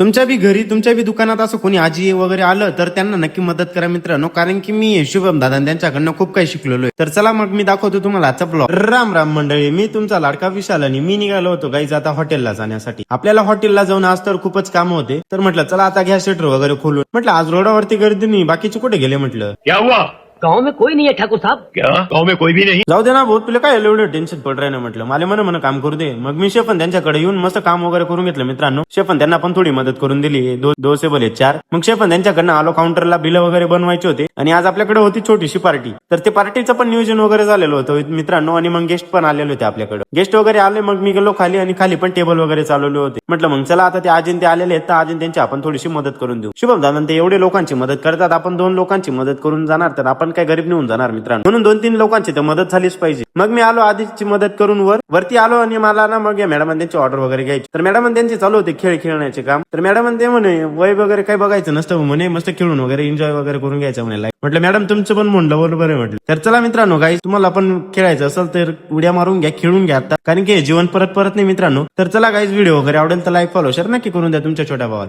तुमच्या बी घरी तुमच्या बी दुकानात असं कोणी आजी वगैरे आलं तर त्यांना नक्की मदत करा मित्रांनो, कारण की मी शुभम दादा त्यांच्याकडनं खूप काही शिकलेलो आहे. तर चला मग मी दाखवतो तुम्हाला आजचा ब्लॉग. राम राम मंडळी, मी तुमचा लाडका विशाल आणि मी निघालो होतो गाईज आता हॉटेलला जाण्यासाठी. आपल्याला हॉटेलला जाऊन आज तर खूपच काम होते, तर म्हटलं चला आता घ्या शटर वगैरे खोलून. म्हटलं आज रोडावरती गर्दी नाही, बाकीचे कुठे गेले म्हटलं. क्या हुआ? गांव में कोई नहीं है ठाकुर साहब. क्या गांव में कोई भी नहीं? जाऊ दे ना भाऊ, तुला काय एवढं टेन्शन पड राही ना म्हटलं. मला म्हण काम करू दे. मग मी शेफन त्यांच्याकडे येऊन मस्त काम वगैरे करून घेतलं मित्रांनो. शेफन त्यांना पण थोडी मदत करून दिली. डोसे भले 4. मग शेफन त्यांच्याकडनं आलो, काउंटरला बिल वगैरे बनवायचे होते आणि आज आपल्याकडे होती छोटीशी पार्टी. तर ते पार्टीचं पण नियोजन वगैरे झालेलं होतं मित्रांनो, आणि मग गेस्ट पण आलेले होते आपल्याकडे. गेस्ट वगैरे आले, मग मी गेलो खाली आणि खाली पण टेबल वगैरे चालवले होते. म्हटलं मग चला आता ते आजीन ते आलेले आहेत तर आजीन त्यांची आपण थोडीशी मदत करून देऊ. शुभम दादा ते एवढे लोकांची मदत करतात, आपण 2 लोकांची मदत करून जाणार तर आपण काय गरीब नेऊन जाणार मित्रांनो. म्हणून 2-3 लोकांची तर मदत झालीच पाहिजे. मग मी आलो आधीची मदत करून वरती आलो आणि मला ना मग या मॅडम त्यांची ऑर्डर वगैरे घ्यायची. तर मॅडम त्यांचे चालू होते खेळण्याचे काम. तर मॅडम ते म्हणे वय वगैरे काही बघायचं नसतं म्हणे, मस्त खेळून वगैरे एन्जॉय वगैरे करून घ्यायचं म्हणे. म्हटलं मॅडम तुमचं पण म्हणलं बरोबर आहे म्हटलं. तर चला मित्रांनो गाईज, तुम्हाला पण खेळायचं असेल तर उड्या मारून घ्या, खेळून घ्या आता, कारण की जीवन परत नाही मित्रांनो. तर चला गाईज, व्हिडिओ वगैरे आवडेल तर लाईक फॉलो शेअर नक्की करून द्या तुमच्या छोट्या भावाला.